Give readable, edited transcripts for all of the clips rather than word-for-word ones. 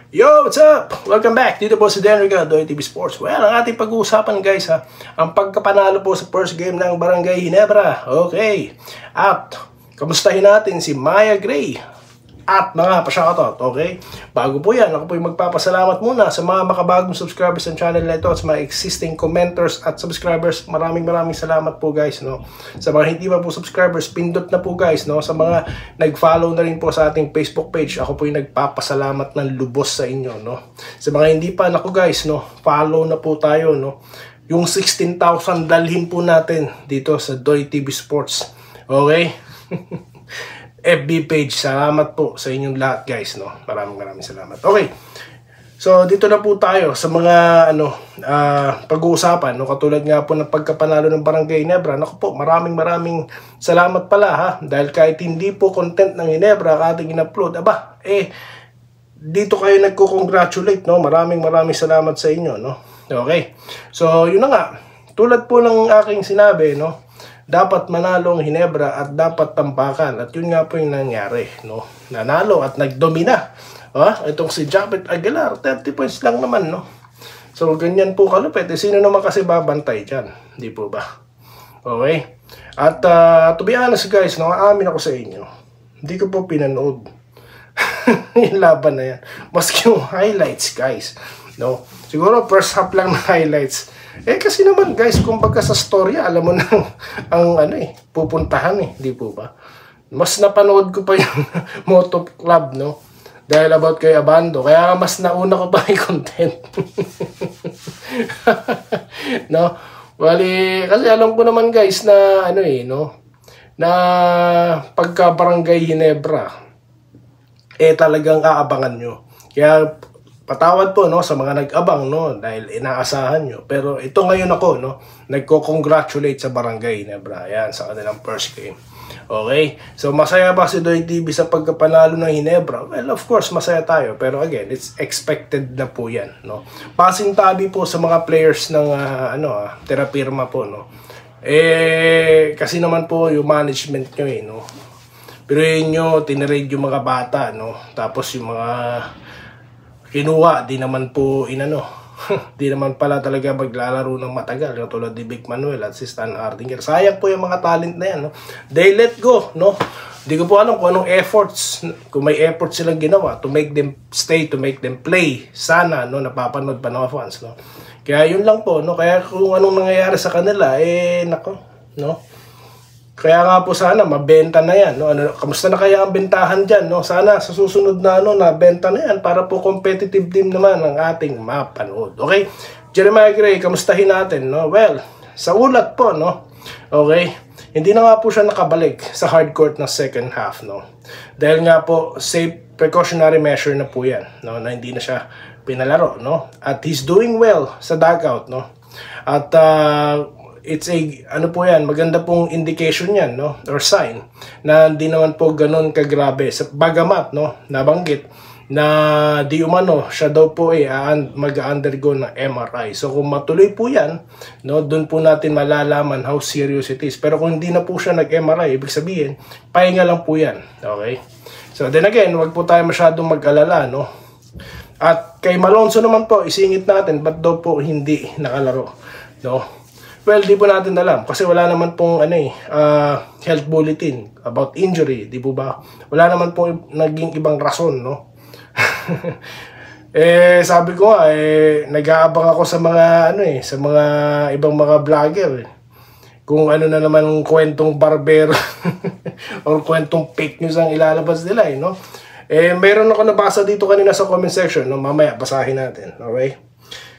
Yo, what's up? Welcome back. Dito po si Denriga, Doy TV Sports. Well, ang ating pag-uusapan guys ang pagkapanalo po sa first game ng Barangay Ginebra. Okay. At kamustahin natin si Maya Gray at mga pa-shoutout, okay? Bago po yan, ako po yung magpapasalamat muna sa mga makabagong subscribers ng channel na ito at sa mga existing commenters at subscribers. Maraming salamat po guys, no? Sa mga hindi pa po subscribers, pindot na po guys, no? Sa mga nag-follow na rin po sa ating Facebook page, ako po yung nagpapasalamat ng lubos sa inyo, no? Sa mga hindi pa, naku guys, no? Follow na po tayo, no? Yung 16,000 dalhin po natin dito sa Doy TV Sports, okay? FB page. Salamat po sa inyong lahat guys, no? Maraming salamat. Okay. So dito na po tayo sa mga pag-uusapan, no? Katulad nga po ng pagkapanalo ng Barangay Ginebra. Naku po, maraming salamat pala ha. Dahil kahit hindi po content ng Ginebra ang ating in-upload, dito kayo nagko-congratulate, no? Maraming salamat sa inyo, no? Okay. So yun na nga. Tulad po ng aking sinabi, no? Dapat manalo ang Ginebra at dapat tampakan. At yun nga po yung nangyari, no? Nanalo at nagdomina. Itong si Japet Aguilar, 30 points lang naman, no? So, ganyan po kalupit. Sino naman kasi babantay dyan? Di po ba? Okay? At to be honest guys, no, aamin ako sa inyo. Hindi ko po pinanood yung laban na yan. Maski yung highlights, guys. No? Siguro first half lang na highlights. Kasi naman guys, kumbaga sa storya, alam mo na ang pupuntahan di po ba? Mas napanood ko pa yung Moto Club, no? Dahil about kay Abando, kaya mas nauna ko pa yung content. No? Wali, kasi alam ko naman guys na na pagka Barangay Ginebra talagang aabangan nyo. Kaya patawad po, no, sa mga nag-abang, no, dahil inaasahan nyo. Pero ito ngayon ako, no, nagko-congratulate sa Barangay Ginebra. Ayan, sa kanilang first game. Okay? So, masaya ba si Doy TV sa pagkapanalo ng Ginebra? Well, of course, masaya tayo. Pero again, it's expected na po yan, no. Passing tabi po sa mga players ng, Terapirma po, no. Kasi naman po yung management nyo, no. Pero yun nyo, tinirade yung mga bata, no. Tapos yung mga kinuha, di naman po di naman pala talaga maglalaro ng matagal, tulad ni Vic Manuel at si Stan Ardinger. Sayang po yung mga talent na yan, no? They let go, no? Di ko po alam kung anong efforts, kung may efforts silang ginawa to make them stay, to make them play. Sana, no, napapanood pa ng mga fans, no? Kaya yun lang po, no? Kaya kung anong nangyayari sa kanila, nako, no? Kaya nga po sana mabenta na yan, no? Kamusta na kaya ang bentahan dyan, no? Sana sa susunod na na benta na yan para po competitive din naman ang ating mapanood. Okay? Jeremiah Gray, kamustahin natin, no? Well, sa ulat po, no? Okay? Hindi na nga po siya nakabalik sa hardcourt ng second half, no? Dahil nga po safe precautionary measure na po yan, no? Na hindi na siya pinalaro, no? At he's doing well sa dugout, no? At it's maganda pong indication yan, no? Or sign na hindi naman po ganun kagrabe. Bagamat, no, nabanggit na di umano siya daw po mag-undergo ng MRI. So kung matuloy po yan, no, doon po natin malalaman how serious it is. Pero kung hindi na po siya nag-MRI, ibig sabihin, pahinga lang po yan. Okay? So then again, wag po tayo masyadong mag-alala, no? At kay Malonzo naman po, isingit natin, ba't daw po hindi nakalaro, no? Well, di po natin alam kasi wala naman pong health bulletin about injury, di po ba? Wala naman pong naging ibang rason, no? Sabi ko nga, nag-aabang ako sa mga sa mga ibang mga vlogger. Kung ano na naman ang kwentong barbero or kwentong fake news ang ilalabas nila, no? Meron ako nabasa dito kanina sa comment section, no? Mamaya basahin natin, okay?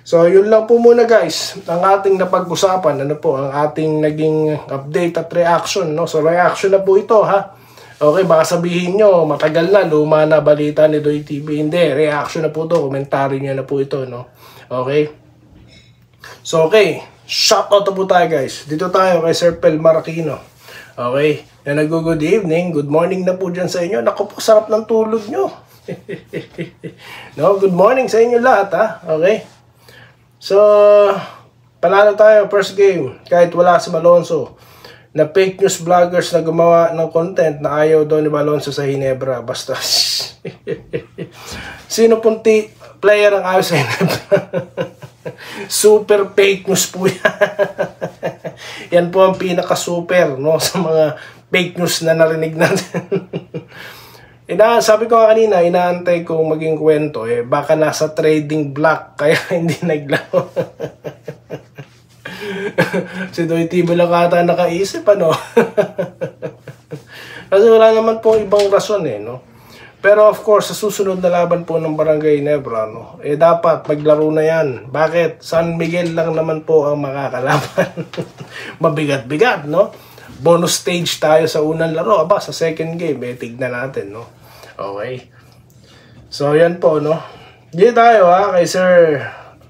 So, yun lang po muna guys, ang ating napag-usapan, ang ating naging update at reaction, no? So, reaction na po ito, ha? Okay, baka sabihin nyo, matagal na, luma na balita ni Doy TV. Hindi, reaction na po ito, komentary nyo na po ito, no? Okay? So, okay, shoutout na po tayo guys. Dito tayo kay Sir Pel Marquino. Okay, na good evening, good morning na po dyan sa inyo. Naku po, sarap ng tulog nyo. No, good morning sa inyo lahat, ha? Okay? So, panalo tayo first game kahit wala si Malonzo. na fake news vloggers na gumawa ng content na ayaw daw ni Malonzo sa Ginebra. Basta, sino pong player ng Ayos Ginebra. Super fake news po yan. Yan po ang pinaka-super, no, sa mga fake news na narinig natin. Sabi ko kanina, inaantay kong maging kwento, baka nasa trading block, kaya hindi naglaro. Si Doitibo lang ata nakaisip, ano? Kasi wala naman pong ibang rason, no? Pero of course, sa susunod na laban po ng Barangay Ginebra, no, dapat maglaro na yan. Bakit? San Miguel lang naman po ang makakalaban. Mabigat-bigat, no? Bonus stage tayo sa unang laro. Aba, sa second game, tignan natin, no? Okay. So, yan po, no? Di tayo, kay Sir,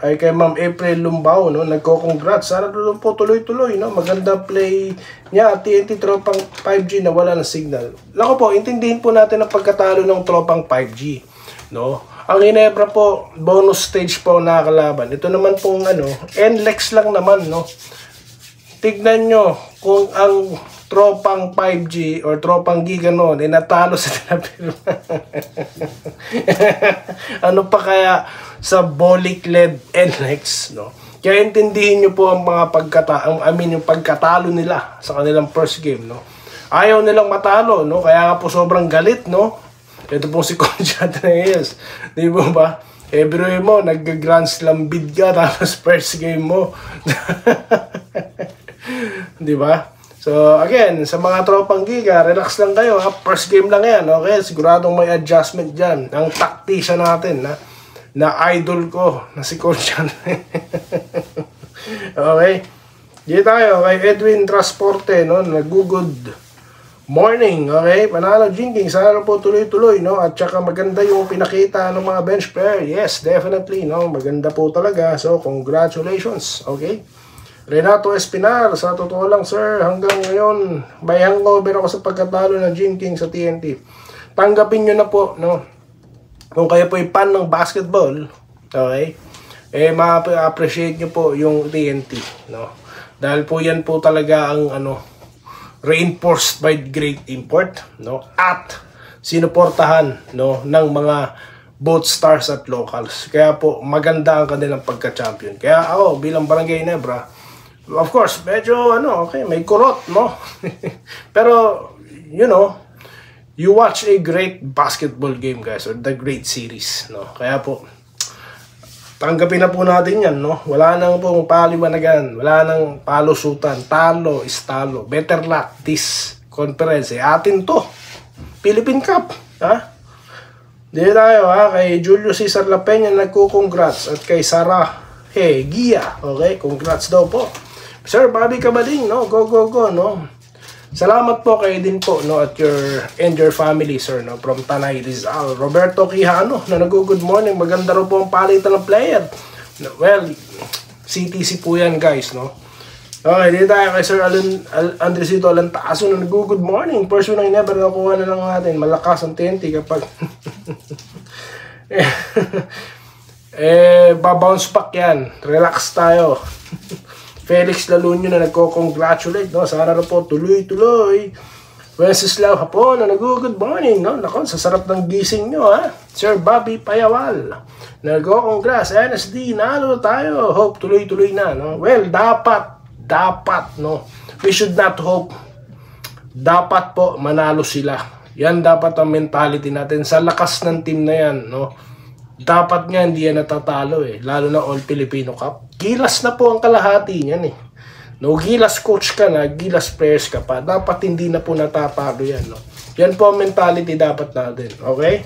kay Ma'am April Lumbao, no? Nagko-congrats. Sana doon po tuloy-tuloy, no? Maganda play niya at TNT tropang 5G na wala ng signal. Lako po, intindihin po natin ang pagkatalo ng tropang 5G, no? Ang Ginebra po, bonus stage po nakakalaban. Ito naman pong, NLEX lang naman, no? Tignan nyo kung ang tropang 5G or tropang Giga noon natalo sa tinapirma. Ano pa kaya sa Bolik-led NLEX, no? Kaya intindihin nyo po ang mga yung pagkatalo nila sa kanilang first game, no? Ayaw nilang matalo, no? Kaya nga po sobrang galit, no? Ito po si Conchad Reyes. Di ba ba? Biruin mo, nag-Grand Slam bid ka tapos first game mo. Di ba? So, again, sa mga tropang Giga, relax lang kayo, ha? First game lang yan, okay? Siguradong may adjustment dyan. Ang taktisya natin, na idol ko, na si Conchad. Okay? Dito tayo, kay Edwin Transporte, no? Nag-good morning, okay? Panalo Jinking, sana po tuloy-tuloy, no? At saka maganda yung pinakita ng mga bench player. Yes, definitely, no? Maganda po talaga. So, congratulations, okay? Renato Espinar, sa totoo lang sir, hanggang ngayon, may hangover ako sa pagkatalo ng Jinking sa TNT. Tanggapin nyo na po, no? Kung kayo po ay fan ng basketball, okay? Ma-appreciate nyo po yung TNT, no? Dahil po yan po talaga ang, reinforced by great import, no? At sinuportahan, no, ng mga both stars at locals. Kaya po maganda ang kanilang pagka-champion. Kaya ako bilang Barangay Ginebra, of course, medyo okay, may kurot, no? Pero you watch a great basketball game, guys, or the great series, no? Kaya po tanggapin na po natin yan, no? Wala nang pong paliwanagan, wala nang palusutan, talo is talo. Better luck this conference, atin to. Philippine Cup, ha? Dito tayo, kay Julio Cesar La Peña nagko-congrats at kay Sarah Gia, okay? Congrats daw po. Sir Bobby Cabading, no? Go, go, go, no? Salamat po kayo din po, no? At your family, sir, no? From Tanay Rizal. Roberto Quijano, na nag-good morning. Maganda rin po ang palitan ng player. Well, CTC po yan, guys, no? Okay, dito tayo kay Sir Andresito Alantaso na nag-good morning. First one ang never nakuha na lang natin. Malakas ang TNT kapag babounce back yan. Relax tayo. Felix Lalunyo na nagko-congratulate, no? Sana na po tuloy-tuloy. Wenceslao Hapon na nag-good morning, no? Nako, sa sarap ng gising nyo, ha? Sir Bobby Payawal nag-congrats. NSD, nalo tayo. Hope tuloy-tuloy na, no? Well, dapat, no? We should not hope. Dapat po manalo sila. Yan dapat ang mentality natin. Sa lakas ng team na yan, no? Dapat nga hindi yan natatalo, lalo na All Filipino Cup. Gilas na po ang kalahati niyan, No, gilas coach ka na, gilas players ka pa. Dapat hindi na po natatalo yan, no? Yan po ang mentality dapat natin, okay?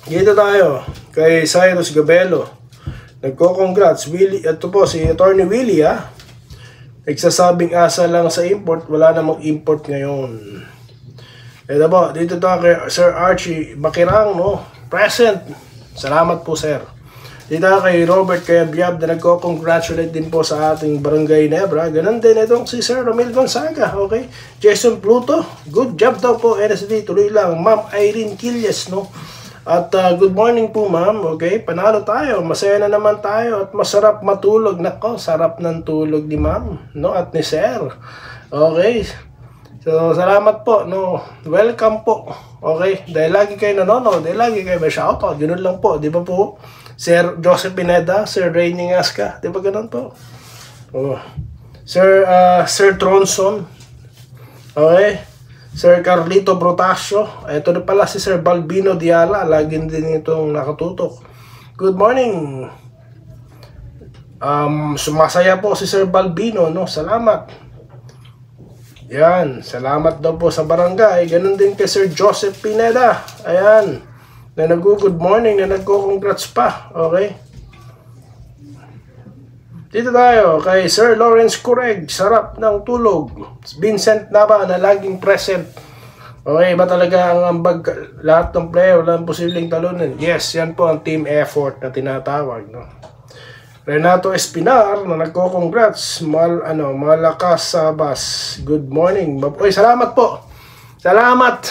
Dito tayo kay Cyrus Gabelo. Nagko-congrats. Ito po si Attorney Willie, nagsasabing asa lang sa import, wala namang import ngayon. Ito po, dito tayo kay Sir Archie Bakirang, no? Present. Salamat po, sir. Dito kay Robert Kayabyab na nagko-congratulate din po sa ating Barangay Ginebra. Ganun din itong si Sir Romel Gonzaga, okay? Jason Pluto, good job daw po, NSD, tuloy lang. Ma'am Irene Quilles, no? At good morning po, ma'am, okay? Panalo tayo, masaya na naman tayo at masarap matulog. Nako, sarap ng tulog ni ma'am, no? At ni sir, okay? So, salamat po, no. Welcome po. Okay? Dahil lagi kayo nanonood, dahil lagi kayo may shoutout. Ganun lang po, di ba po? Sir Joseph Pineda, Sir Raining Aska, di ba ganun po? Oh. Sir Tronson. Okay? Sir Carlito Brotasio. Ito na pala si Sir Balbino Diala. Lagi din itong nakatutok. Good morning. Sumasaya po si Sir Balbino, no? Salamat. Yan, salamat daw po sa barangay. Ganun din kay Sir Joseph Pineda. Ayan, na nag-good morning, na nagko-congrats pa. Okay. Dito tayo kay Sir Lawrence Correg. Sarap ng tulog. Vincent Nava na laging present. Okay, ba talaga ang ambag lahat ng player, walang posibleng talunin? Yes, yan po ang team effort na tinatawag, no? Renato Espinar na nagko-congrats, malakas sa bus. Good morning. Oy, salamat po. Salamat.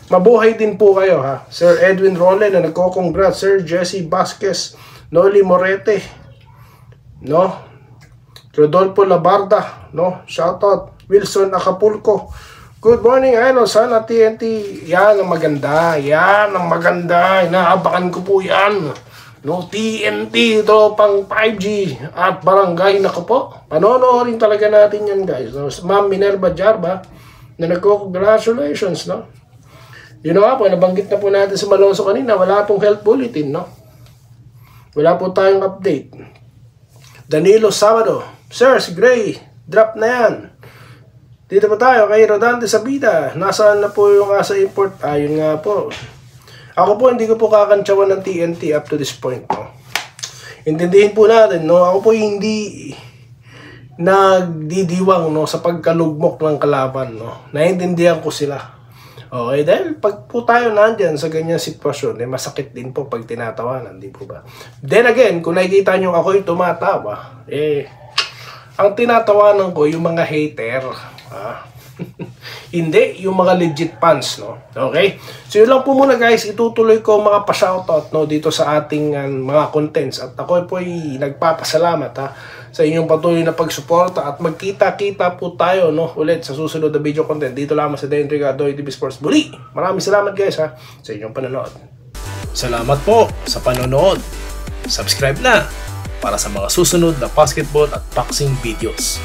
Mabuhay din po kayo, ha. Sir Edwin Rolle na nagko-congrats, Sir Jesse Vasquez, Noli Morete, no? Rodolfo Labarda, no? Shoutout. Wilson Acapulco. Good morning, ano, sana TNT. Yan ang maganda. Yan ang maganda. Inaabakan ko po yan. No, TNT, ito pang 5G at barangay, nako po. Panonoodin talaga natin yan, guys. So, Ma'am Minerva Jarba na nagko-congratulations, no? Yun nga po, nabanggit na po natin sa Malonzo kanina, wala pong health bulletin, no? Wala po tayong update. Danilo Sabado, Sir, si Gray, drop na yan. Dito po tayo kay Rodante Sabida. Nasaan na po yung asa import? Ayun nga po. Ako po, hindi ko po kakantsawan ng TNT up to this point, no? Intindihin po natin, no? Ako po hindi nagdidiwang, no, sa pagkalugmok ng kalaban, no? Naiintindihan ko sila. Okay, dahil pag po tayo nandyan sa ganyan sitwasyon, eh, masakit din po pag tinatawanan, di po ba? Then again, kung nakikita nyo ako'y tumatawa, eh, ang tinatawanan ko yung mga hater, hindi, yung mga legit fans, no? Okay? So, yun lang po muna, guys. Itutuloy ko mga pa-shoutout, no, dito sa ating mga contents. At ako po ay nagpapasalamat, ha, sa inyong patuloy na pagsuporta. At magkita-kita po tayo, no, ulit sa susunod na video content. Dito lamang sa Dayan Rigado, TV Sports Bully. Maraming salamat, guys, ha, sa inyong panonood. Salamat po sa panonood. Subscribe na para sa mga susunod na basketball at boxing videos.